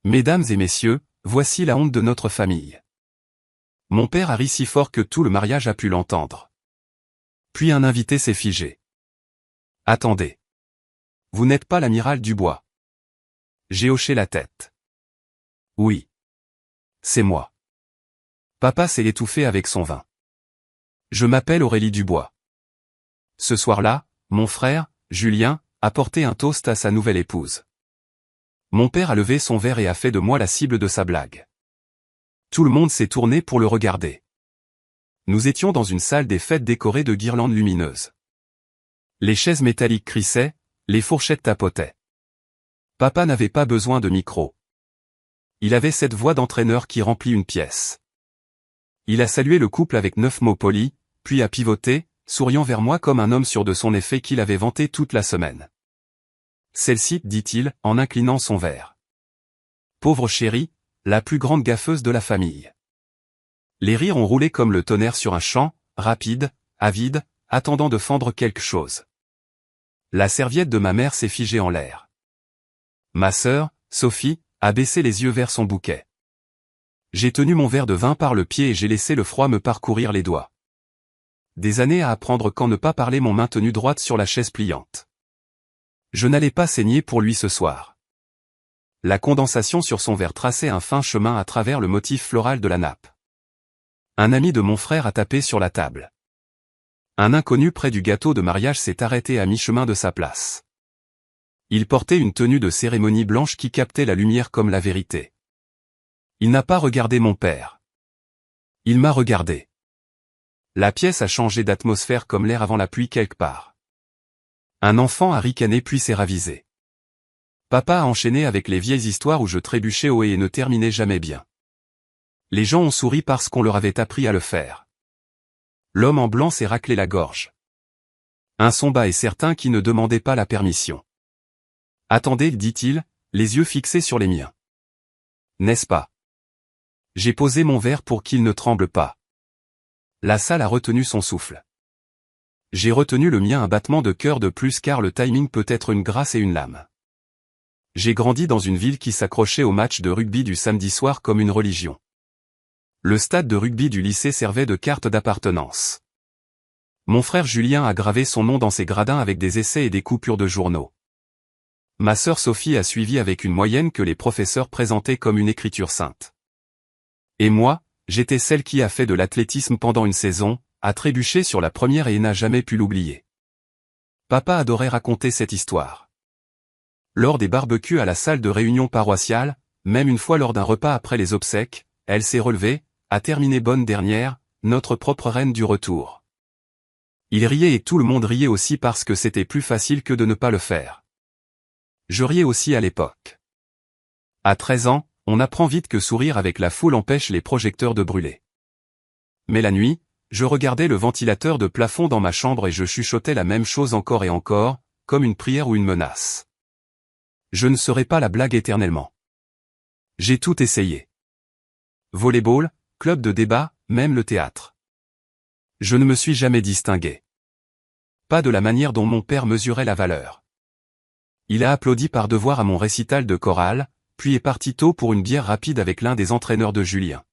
Mesdames et messieurs, voici la honte de notre famille. Mon père a ri si fort que tout le mariage a pu l'entendre. Puis un invité s'est figé. Attendez. Vous n'êtes pas l'amiral Dubois. J'ai hoché la tête. Oui. C'est moi. Papa s'est étouffé avec son vin. Je m'appelle Aurélie Dubois. Ce soir-là, mon frère, Julien, a porté un toast à sa nouvelle épouse. Mon père a levé son verre et a fait de moi la cible de sa blague. Tout le monde s'est tourné pour le regarder. Nous étions dans une salle des fêtes décorée de guirlandes lumineuses. Les chaises métalliques crissaient, les fourchettes tapotaient. Papa n'avait pas besoin de micro. Il avait cette voix d'entraîneur qui remplit une pièce. Il a salué le couple avec 9 mots polis, puis a pivoté, souriant vers moi comme un homme sûr de son effet qu'il avait vanté toute la semaine. Celle-ci, dit-il, en inclinant son verre. Pauvre chérie, la plus grande gaffeuse de la famille. Les rires ont roulé comme le tonnerre sur un champ, rapide, avide, attendant de fendre quelque chose. La serviette de ma mère s'est figée en l'air. Ma sœur, Sophie, a baissé les yeux vers son bouquet. J'ai tenu mon verre de vin par le pied et j'ai laissé le froid me parcourir les doigts. Des années à apprendre quand ne pas parler mon main tenue droite sur la chaise pliante. Je n'allais pas saigner pour lui ce soir. La condensation sur son verre traçait un fin chemin à travers le motif floral de la nappe. Un ami de mon frère a tapé sur la table. Un inconnu près du gâteau de mariage s'est arrêté à mi-chemin de sa place. Il portait une tenue de cérémonie blanche qui captait la lumière comme la vérité. Il n'a pas regardé mon père. Il m'a regardé. La pièce a changé d'atmosphère comme l'air avant la pluie quelque part. Un enfant a ricané puis s'est ravisé. Papa a enchaîné avec les vieilles histoires où je trébuchais haut et ne terminais jamais bien. Les gens ont souri parce qu'on leur avait appris à le faire. L'homme en blanc s'est raclé la gorge. Un son bas et certain qui ne demandait pas la permission. Attendez, dit-il, les yeux fixés sur les miens. N'est-ce pas? J'ai posé mon verre pour qu'il ne tremble pas. La salle a retenu son souffle. J'ai retenu le mien un battement de cœur de plus car le timing peut être une grâce et une lame. J'ai grandi dans une ville qui s'accrochait au match de rugby du samedi soir comme une religion. Le stade de rugby du lycée servait de carte d'appartenance. Mon frère Julien a gravé son nom dans ses gradins avec des essais et des coupures de journaux. Ma sœur Sophie a suivi avec une moyenne que les professeurs présentaient comme une écriture sainte. Et moi, j'étais celle qui a fait de l'athlétisme pendant une saison, a trébuché sur la première et n'a jamais pu l'oublier. Papa adorait raconter cette histoire. Lors des barbecues à la salle de réunion paroissiale, même une fois lors d'un repas après les obsèques, elle s'est relevée, a terminé bonne dernière, notre propre reine du retour. Il riait et tout le monde riait aussi parce que c'était plus facile que de ne pas le faire. Je riais aussi à l'époque. À 13 ans, on apprend vite que sourire avec la foule empêche les projecteurs de brûler. Mais la nuit, je regardais le ventilateur de plafond dans ma chambre et je chuchotais la même chose encore et encore, comme une prière ou une menace. Je ne serai pas la blague éternellement. J'ai tout essayé. Volleyball, club de débat, même le théâtre. Je ne me suis jamais distingué. Pas de la manière dont mon père mesurait la valeur. Il a applaudi par devoir à mon récital de chorale, puis est parti tôt pour une bière rapide avec l'un des entraîneurs de Julien.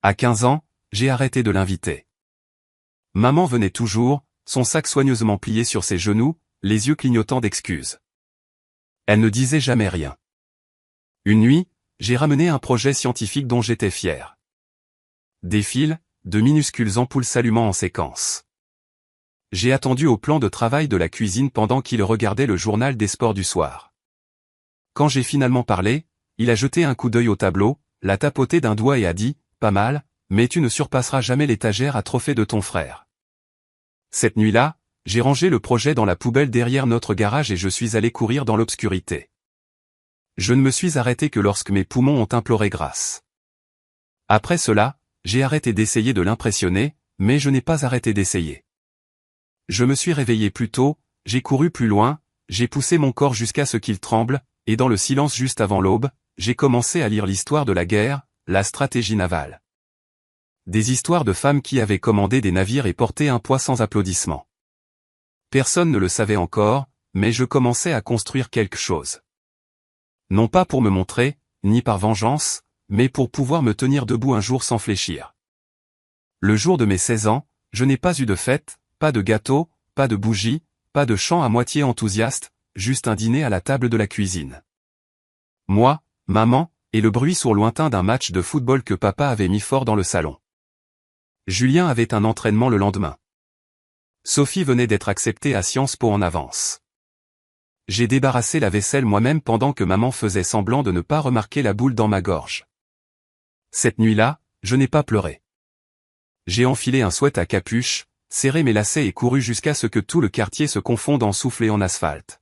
À 15 ans, j'ai arrêté de l'inviter. Maman venait toujours, son sac soigneusement plié sur ses genoux, les yeux clignotants d'excuses. Elle ne disait jamais rien. Une nuit, j'ai ramené un projet scientifique dont j'étais fier. Des fils, de minuscules ampoules s'allumant en séquence. J'ai attendu au plan de travail de la cuisine pendant qu'il regardait le journal des sports du soir. Quand j'ai finalement parlé, il a jeté un coup d'œil au tableau, l'a tapoté d'un doigt et a dit, pas mal, mais tu ne surpasseras jamais l'étagère à trophées de ton frère. Cette nuit-là, j'ai rangé le projet dans la poubelle derrière notre garage et je suis allé courir dans l'obscurité. Je ne me suis arrêté que lorsque mes poumons ont imploré grâce. Après cela, j'ai arrêté d'essayer de l'impressionner, mais je n'ai pas arrêté d'essayer. Je me suis réveillé plus tôt, j'ai couru plus loin, j'ai poussé mon corps jusqu'à ce qu'il tremble, et dans le silence juste avant l'aube, j'ai commencé à lire l'histoire de la guerre, la stratégie navale. Des histoires de femmes qui avaient commandé des navires et porté un poids sans applaudissements. Personne ne le savait encore, mais je commençais à construire quelque chose. Non pas pour me montrer, ni par vengeance, mais pour pouvoir me tenir debout un jour sans fléchir. Le jour de mes 16 ans, je n'ai pas eu de fête, pas de gâteau, pas de bougies, pas de chant à moitié enthousiaste, juste un dîner à la table de la cuisine. Moi, maman, et le bruit sourd lointain d'un match de football que papa avait mis fort dans le salon. Julien avait un entraînement le lendemain. Sophie venait d'être acceptée à Sciences Po en avance. J'ai débarrassé la vaisselle moi-même pendant que maman faisait semblant de ne pas remarquer la boule dans ma gorge. Cette nuit-là, je n'ai pas pleuré. J'ai enfilé un sweat à capuche, serré mes lacets et couru jusqu'à ce que tout le quartier se confonde en soufflé en asphalte.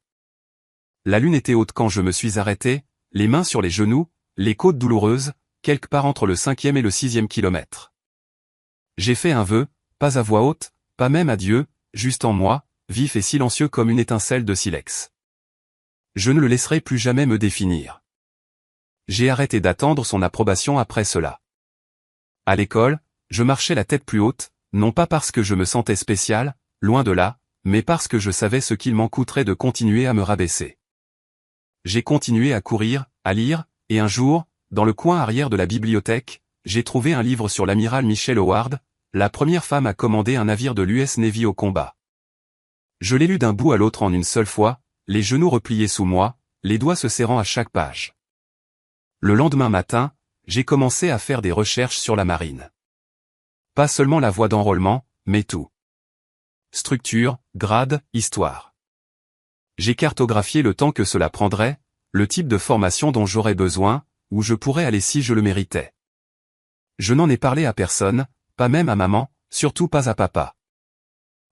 La lune était haute quand je me suis arrêté, les mains sur les genoux, les côtes douloureuses, quelque part entre le 5e et le 6e kilomètre. J'ai fait un vœu, pas à voix haute, pas même à Dieu, juste en moi, vif et silencieux comme une étincelle de silex. Je ne le laisserai plus jamais me définir. J'ai arrêté d'attendre son approbation après cela. À l'école, je marchais la tête plus haute, non pas parce que je me sentais spécial, loin de là, mais parce que je savais ce qu'il m'en coûterait de continuer à me rabaisser. J'ai continué à courir, à lire, et un jour, dans le coin arrière de la bibliothèque, j'ai trouvé un livre sur l'amiral Michelle Howard, la première femme à commander un navire de l'US Navy au combat. Je l'ai lu d'un bout à l'autre en une seule fois, les genoux repliés sous moi, les doigts se serrant à chaque page. Le lendemain matin, j'ai commencé à faire des recherches sur la marine. Pas seulement la voie d'enrôlement, mais tout. Structure, grade, histoire. J'ai cartographié le temps que cela prendrait, le type de formation dont j'aurais besoin, où je pourrais aller si je le méritais. Je n'en ai parlé à personne, pas même à maman, surtout pas à papa.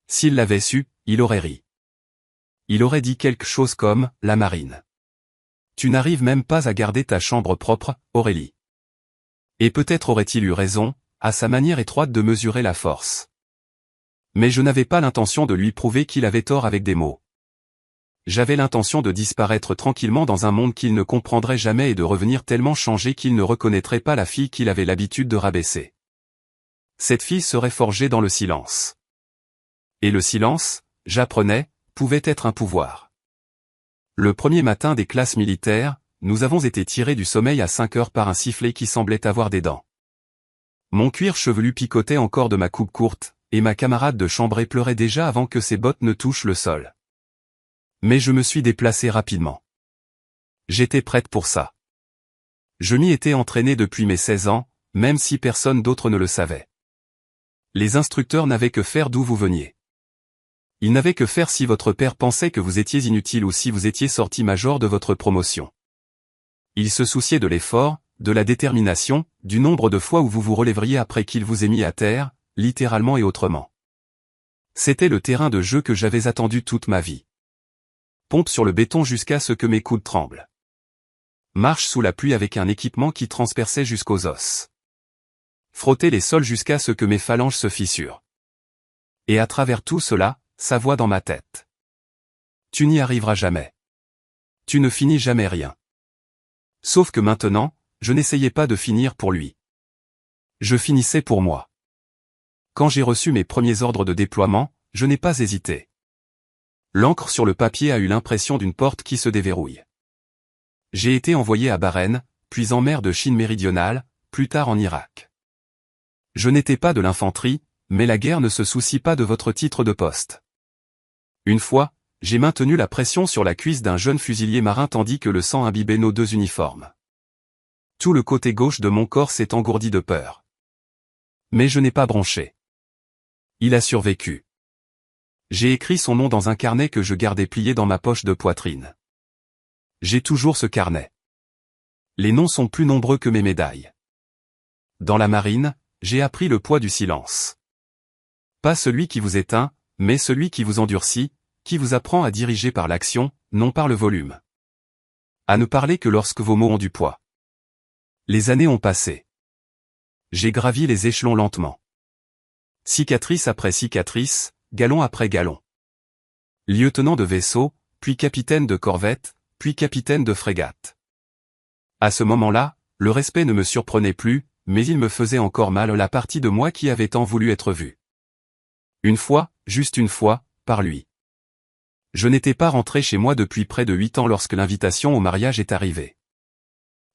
S'il l'avait su, il aurait ri. Il aurait dit quelque chose comme « la marine. Tu n'arrives même pas à garder ta chambre propre, Aurélie. » Et peut-être aurait-il eu raison, à sa manière étroite de mesurer la force. Mais je n'avais pas l'intention de lui prouver qu'il avait tort avec des mots. J'avais l'intention de disparaître tranquillement dans un monde qu'il ne comprendrait jamais et de revenir tellement changé qu'il ne reconnaîtrait pas la fille qu'il avait l'habitude de rabaisser. Cette fille serait forgée dans le silence. Et le silence, j'apprenais, pouvait être un pouvoir. Le premier matin des classes militaires, nous avons été tirés du sommeil à 5 heures par un sifflet qui semblait avoir des dents. Mon cuir chevelu picotait encore de ma coupe courte, et ma camarade de chambrée pleurait déjà avant que ses bottes ne touchent le sol. Mais je me suis déplacé rapidement. J'étais prête pour ça. Je m'y étais entraîné depuis mes 16 ans, même si personne d'autre ne le savait. Les instructeurs n'avaient que faire d'où vous veniez. Ils n'avaient que faire si votre père pensait que vous étiez inutile ou si vous étiez sorti major de votre promotion. Ils se souciaient de l'effort, de la détermination, du nombre de fois où vous vous relèveriez après qu'il vous ait mis à terre, littéralement et autrement. C'était le terrain de jeu que j'avais attendu toute ma vie. Pompe sur le béton jusqu'à ce que mes coudes tremblent. Marche sous la pluie avec un équipement qui transperçait jusqu'aux os. Frotter les sols jusqu'à ce que mes phalanges se fissurent. Et à travers tout cela, sa voix dans ma tête. Tu n'y arriveras jamais. Tu ne finis jamais rien. Sauf que maintenant, je n'essayais pas de finir pour lui. Je finissais pour moi. Quand j'ai reçu mes premiers ordres de déploiement, je n'ai pas hésité. L'encre sur le papier a eu l'impression d'une porte qui se déverrouille. J'ai été envoyé à Bahreïn, puis en mer de Chine méridionale, plus tard en Irak. Je n'étais pas de l'infanterie, mais la guerre ne se soucie pas de votre titre de poste. Une fois, j'ai maintenu la pression sur la cuisse d'un jeune fusilier marin tandis que le sang imbibait nos 2 uniformes. Tout le côté gauche de mon corps s'est engourdi de peur. Mais je n'ai pas bronché. Il a survécu. J'ai écrit son nom dans un carnet que je gardais plié dans ma poche de poitrine. J'ai toujours ce carnet. Les noms sont plus nombreux que mes médailles. Dans la marine, j'ai appris le poids du silence. Pas celui qui vous éteint, mais celui qui vous endurcit, qui vous apprend à diriger par l'action, non par le volume. À ne parler que lorsque vos mots ont du poids. Les années ont passé. J'ai gravi les échelons lentement. Cicatrice après cicatrice, galon après galon. Lieutenant de vaisseau, puis capitaine de corvette, puis capitaine de frégate. À ce moment-là, le respect ne me surprenait plus, mais il me faisait encore mal la partie de moi qui avait tant voulu être vue. Une fois, juste une fois, par lui. Je n'étais pas rentré chez moi depuis près de 8 ans lorsque l'invitation au mariage est arrivée.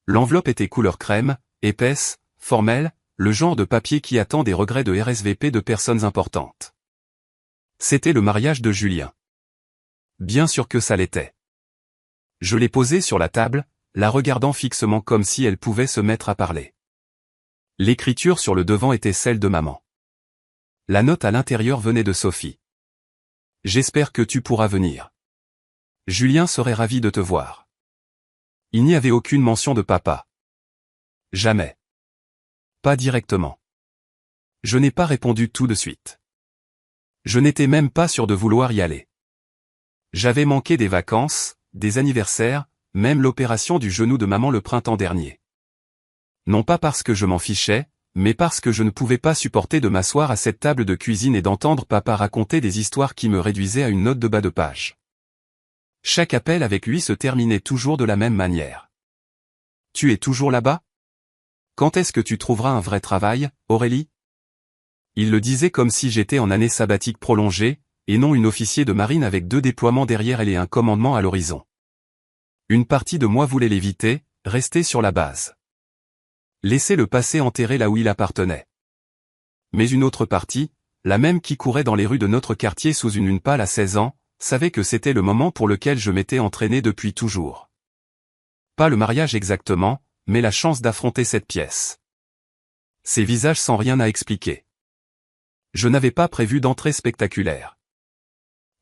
L'enveloppe était couleur crème, épaisse, formelle, le genre de papier qui attend des regrets de RSVP de personnes importantes. C'était le mariage de Julien. Bien sûr que ça l'était. Je l'ai posée sur la table, la regardant fixement comme si elle pouvait se mettre à parler. L'écriture sur le devant était celle de maman. La note à l'intérieur venait de Sophie. J'espère que tu pourras venir. Julien serait ravi de te voir. Il n'y avait aucune mention de papa. Jamais. Pas directement. Je n'ai pas répondu tout de suite. Je n'étais même pas sûr de vouloir y aller. J'avais manqué des vacances, des anniversaires, même l'opération du genou de maman le printemps dernier. Non pas parce que je m'en fichais, mais parce que je ne pouvais pas supporter de m'asseoir à cette table de cuisine et d'entendre papa raconter des histoires qui me réduisaient à une note de bas de page. Chaque appel avec lui se terminait toujours de la même manière. « Tu es toujours là-bas ? Quand est-ce que tu trouveras un vrai travail, Aurélie ?» Il le disait comme si j'étais en année sabbatique prolongée, et non une officier de marine avec 2 déploiements derrière elle et un commandement à l'horizon. Une partie de moi voulait l'éviter, rester sur la base. Laisser le passé enterré là où il appartenait. Mais une autre partie, la même qui courait dans les rues de notre quartier sous une lune pâle à 16 ans, savait que c'était le moment pour lequel je m'étais entraîné depuis toujours. Pas le mariage exactement, mais la chance d'affronter cette pièce. Ces visages sans rien à expliquer. Je n'avais pas prévu d'entrée spectaculaire.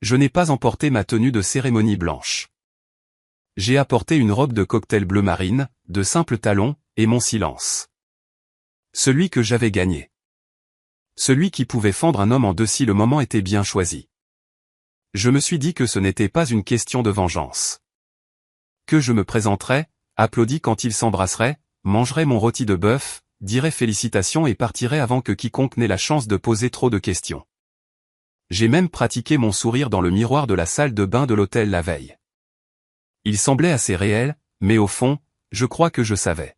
Je n'ai pas emporté ma tenue de cérémonie blanche. J'ai apporté une robe de cocktail bleu marine, de simples talons, et mon silence. Celui que j'avais gagné. Celui qui pouvait fendre un homme en deux si le moment était bien choisi. Je me suis dit que ce n'était pas une question de vengeance. Que je me présenterais, applaudi quand il s'embrasserait, mangerais mon rôti de bœuf, dirais félicitations et partirais avant que quiconque n'ait la chance de poser trop de questions. J'ai même pratiqué mon sourire dans le miroir de la salle de bain de l'hôtel la veille. Il semblait assez réel, mais au fond, je crois que je savais.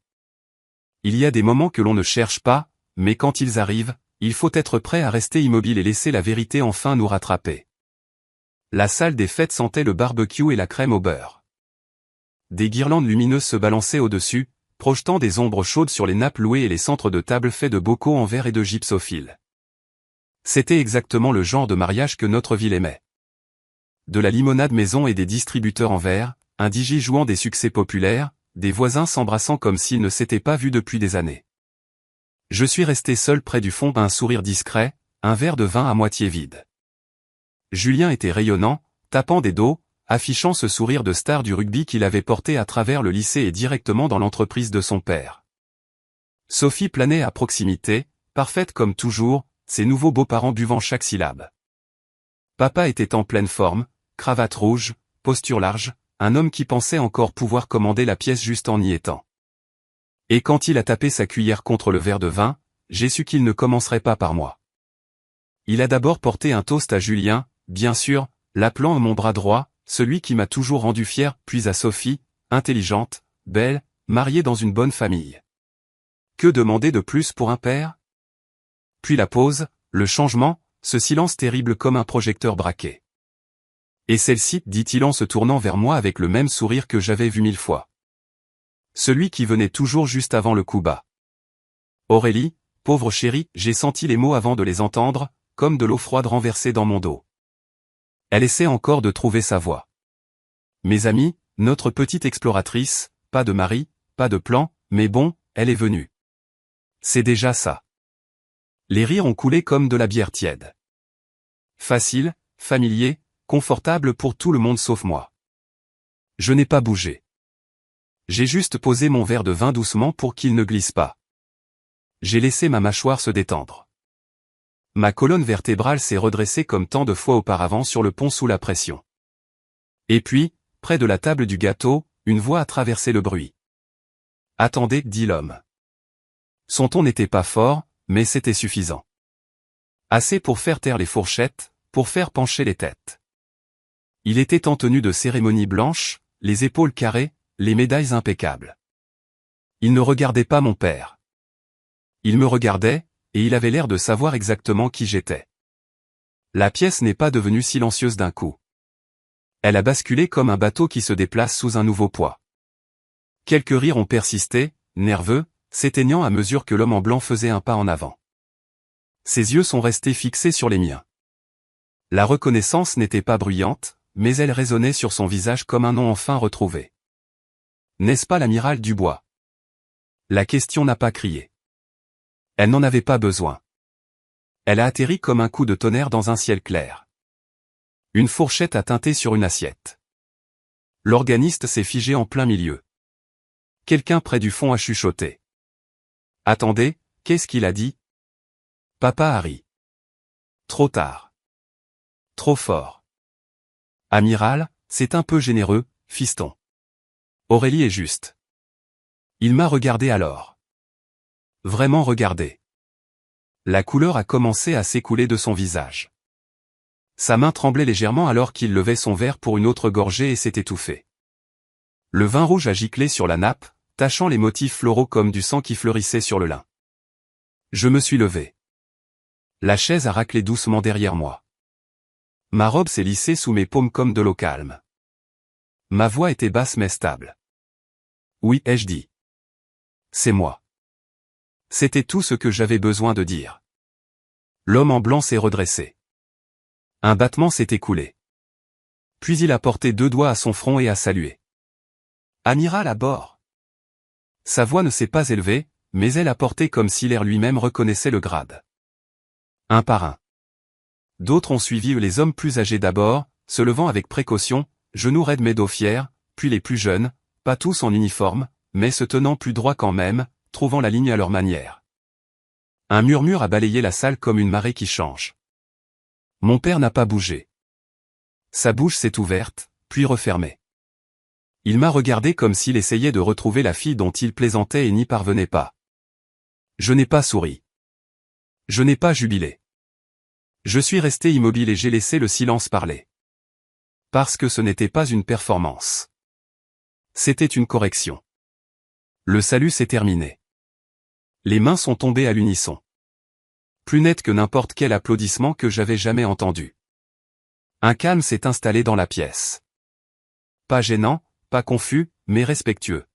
Il y a des moments que l'on ne cherche pas, mais quand ils arrivent, il faut être prêt à rester immobile et laisser la vérité enfin nous rattraper. La salle des fêtes sentait le barbecue et la crème au beurre. Des guirlandes lumineuses se balançaient au-dessus, projetant des ombres chaudes sur les nappes louées et les centres de table faits de bocaux en verre et de gypsophile. C'était exactement le genre de mariage que notre ville aimait. De la limonade maison et des distributeurs en verre, un DJ jouant des succès populaires, des voisins s'embrassant comme s'ils ne s'étaient pas vus depuis des années. Je suis resté seul près du fond, un sourire discret, un verre de vin à moitié vide. Julien était rayonnant, tapant des dos, affichant ce sourire de star du rugby qu'il avait porté à travers le lycée et directement dans l'entreprise de son père. Sophie planait à proximité, parfaite comme toujours, ses nouveaux beaux-parents buvant chaque syllabe. Papa était en pleine forme, cravate rouge, posture large, un homme qui pensait encore pouvoir commander la pièce juste en y étant. Et quand il a tapé sa cuillère contre le verre de vin, j'ai su qu'il ne commencerait pas par moi. Il a d'abord porté un toast à Julien, bien sûr, l'appelant mon bras droit, celui qui m'a toujours rendu fier, puis à Sophie, intelligente, belle, mariée dans une bonne famille. Que demander de plus pour un père ? Puis la pause, le changement, ce silence terrible comme un projecteur braqué. Et celle-ci, dit-il en se tournant vers moi avec le même sourire que j'avais vu 1000 fois. Celui qui venait toujours juste avant le coup bas. Aurélie, pauvre chérie, j'ai senti les mots avant de les entendre, comme de l'eau froide renversée dans mon dos. Elle essaie encore de trouver sa voie. Mes amis, notre petite exploratrice, pas de mari, pas de plan, mais bon, elle est venue. C'est déjà ça. Les rires ont coulé comme de la bière tiède. Facile, familier, confortable pour tout le monde sauf moi. Je n'ai pas bougé. J'ai juste posé mon verre de vin doucement pour qu'il ne glisse pas. J'ai laissé ma mâchoire se détendre. Ma colonne vertébrale s'est redressée comme tant de fois auparavant sur le pont sous la pression. Et puis, près de la table du gâteau, une voix a traversé le bruit. « Attendez, » dit l'homme. Son ton n'était pas fort, mais c'était suffisant. Assez pour faire taire les fourchettes, pour faire pencher les têtes. Il était en tenue de cérémonie blanche, les épaules carrées, les médailles impeccables. Il ne regardait pas mon père. Il me regardait, et il avait l'air de savoir exactement qui j'étais. La pièce n'est pas devenue silencieuse d'un coup. Elle a basculé comme un bateau qui se déplace sous un nouveau poids. Quelques rires ont persisté, nerveux, s'éteignant à mesure que l'homme en blanc faisait un pas en avant. Ses yeux sont restés fixés sur les miens. La reconnaissance n'était pas bruyante, mais elle résonnait sur son visage comme un nom enfin retrouvé. N'est-ce pas l'amiral Dubois? La question n'a pas crié. Elle n'en avait pas besoin. Elle a atterri comme un coup de tonnerre dans un ciel clair. Une fourchette a teinté sur une assiette. L'organiste s'est figé en plein milieu. Quelqu'un près du fond a chuchoté. « Attendez, qu'est-ce qu'il a dit ?» Papa Harry. Trop tard. Trop fort. Amiral, c'est un peu généreux, fiston. Aurélie est juste. Il m'a regardé alors. Vraiment regardé. La couleur a commencé à s'écouler de son visage. Sa main tremblait légèrement alors qu'il levait son verre pour une autre gorgée et s'est étouffé. Le vin rouge a giclé sur la nappe, tachant les motifs floraux comme du sang qui fleurissait sur le lin. Je me suis levé. La chaise a raclé doucement derrière moi. Ma robe s'est lissée sous mes paumes comme de l'eau calme. Ma voix était basse mais stable. Oui, ai-je dit. C'est moi. C'était tout ce que j'avais besoin de dire. L'homme en blanc s'est redressé. Un battement s'est écoulé. Puis il a porté 2 doigts à son front et a salué. Amiral à bord. Sa voix ne s'est pas élevée, mais elle a porté comme si l'air lui-même reconnaissait le grade. Un par un. D'autres ont suivi les hommes plus âgés d'abord, se levant avec précaution, genoux raides mais dos fiers, puis les plus jeunes, pas tous en uniforme, mais se tenant plus droit quand même, trouvant la ligne à leur manière. Un murmure a balayé la salle comme une marée qui change. Mon père n'a pas bougé. Sa bouche s'est ouverte, puis refermée. Il m'a regardé comme s'il essayait de retrouver la fille dont il plaisantait et n'y parvenait pas. Je n'ai pas souri. Je n'ai pas jubilé. Je suis resté immobile et j'ai laissé le silence parler. Parce que ce n'était pas une performance. C'était une correction. Le salut s'est terminé. Les mains sont tombées à l'unisson. Plus net que n'importe quel applaudissement que j'avais jamais entendu. Un calme s'est installé dans la pièce. Pas gênant, pas confus, mais respectueux.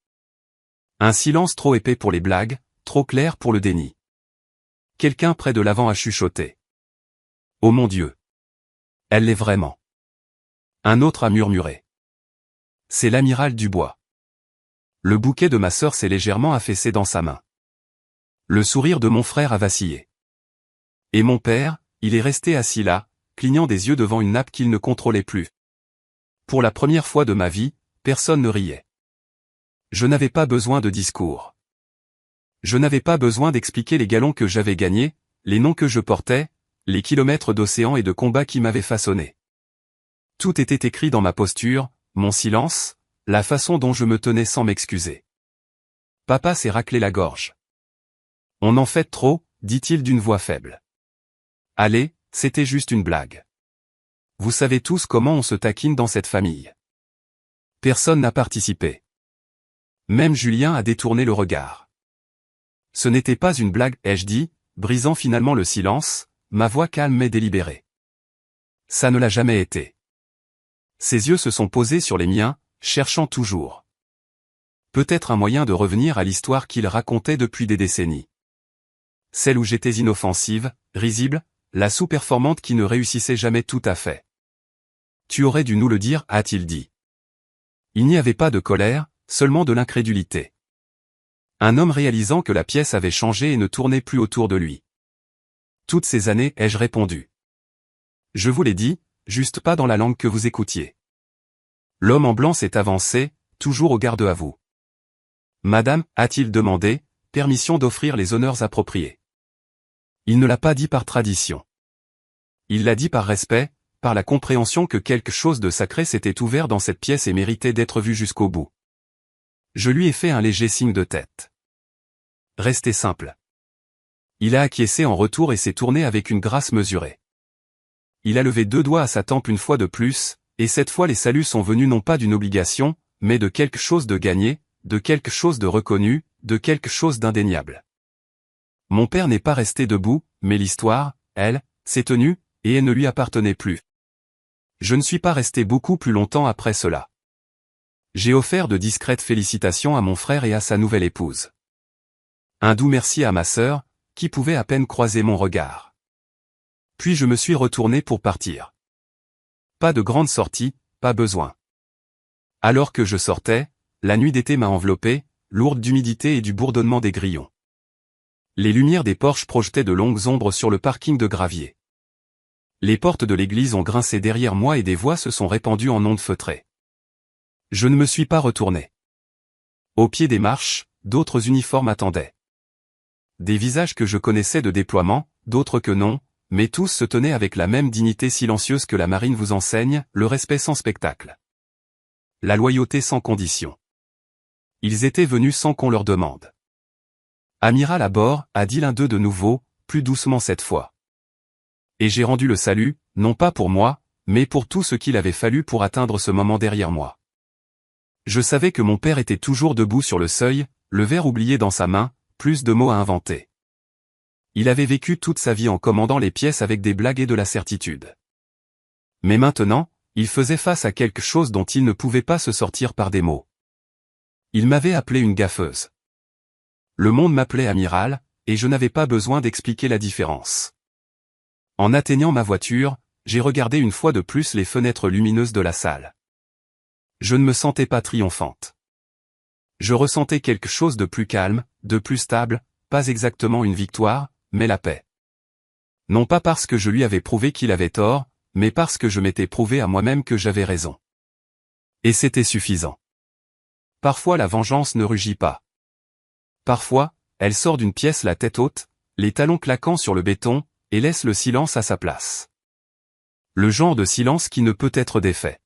Un silence trop épais pour les blagues, trop clair pour le déni. Quelqu'un près de l'avant a chuchoté. Oh mon Dieu! Elle l'est vraiment. Un autre a murmuré. C'est l'amiral Dubois. Le bouquet de ma sœur s'est légèrement affaissé dans sa main. Le sourire de mon frère a vacillé. Et mon père, il est resté assis là, clignant des yeux devant une nappe qu'il ne contrôlait plus. Pour la première fois de ma vie, personne ne riait. Je n'avais pas besoin de discours. Je n'avais pas besoin d'expliquer les galons que j'avais gagnés, les noms que je portais, les kilomètres d'océan et de combats qui m'avaient façonné. Tout était écrit dans ma posture, mon silence, la façon dont je me tenais sans m'excuser. Papa s'est raclé la gorge. On en fait trop, dit-il d'une voix faible. Allez, c'était juste une blague. Vous savez tous comment on se taquine dans cette famille. Personne n'a participé. Même Julien a détourné le regard. Ce n'était pas une blague, ai-je dit, brisant finalement le silence, ma voix calme mais délibérée. Ça ne l'a jamais été. Ses yeux se sont posés sur les miens, cherchant toujours. Peut-être un moyen de revenir à l'histoire qu'il racontait depuis des décennies. Celle où j'étais inoffensive, risible, la sous-performante qui ne réussissait jamais tout à fait. Tu aurais dû nous le dire, a-t-il dit. Il n'y avait pas de colère, seulement de l'incrédulité. Un homme réalisant que la pièce avait changé et ne tournait plus autour de lui. Toutes ces années, ai-je répondu. Je vous l'ai dit, juste pas dans la langue que vous écoutiez. L'homme en blanc s'est avancé, toujours au garde à vous. Madame, a-t-il demandé, permission d'offrir les honneurs appropriés. Il ne l'a pas dit par tradition. Il l'a dit par respect, par la compréhension que quelque chose de sacré s'était ouvert dans cette pièce et méritait d'être vu jusqu'au bout. Je lui ai fait un léger signe de tête. Restez simple. Il a acquiescé en retour et s'est tourné avec une grâce mesurée. Il a levé 2 doigts à sa tempe une fois de plus, et cette fois les saluts sont venus non pas d'une obligation, mais de quelque chose de gagné, de quelque chose de reconnu, de quelque chose d'indéniable. Mon père n'est pas resté debout, mais l'histoire, elle, s'est tenue, et elle ne lui appartenait plus. Je ne suis pas resté beaucoup plus longtemps après cela. J'ai offert de discrètes félicitations à mon frère et à sa nouvelle épouse. Un doux merci à ma sœur, qui pouvait à peine croiser mon regard. Puis je me suis retourné pour partir. Pas de grande sortie, pas besoin. Alors que je sortais, la nuit d'été m'a enveloppé, lourde d'humidité et du bourdonnement des grillons. Les lumières des porches projetaient de longues ombres sur le parking de gravier. Les portes de l'église ont grincé derrière moi et des voix se sont répandues en ondes feutrées. Je ne me suis pas retourné. Au pied des marches, d'autres uniformes attendaient. Des visages que je connaissais de déploiement, d'autres que non, mais tous se tenaient avec la même dignité silencieuse que la marine vous enseigne, le respect sans spectacle. La loyauté sans condition. Ils étaient venus sans qu'on leur demande. Amiral à bord, a dit l'un d'eux de nouveau, plus doucement cette fois. Et j'ai rendu le salut, non pas pour moi, mais pour tout ce qu'il avait fallu pour atteindre ce moment derrière moi. Je savais que mon père était toujours debout sur le seuil, le verre oublié dans sa main, plus de mots à inventer. Il avait vécu toute sa vie en commandant les pièces avec des blagues et de la certitude. Mais maintenant, il faisait face à quelque chose dont il ne pouvait pas se sortir par des mots. Il m'avait appelé une gaffeuse. Le monde m'appelait amiral, et je n'avais pas besoin d'expliquer la différence. En atteignant ma voiture, j'ai regardé une fois de plus les fenêtres lumineuses de la salle. Je ne me sentais pas triomphante. Je ressentais quelque chose de plus calme, de plus stable, pas exactement une victoire, mais la paix. Non pas parce que je lui avais prouvé qu'il avait tort, mais parce que je m'étais prouvé à moi-même que j'avais raison. Et c'était suffisant. Parfois la vengeance ne rugit pas. Parfois, elle sort d'une pièce la tête haute, les talons claquant sur le béton, et laisse le silence à sa place. Le genre de silence qui ne peut être défait.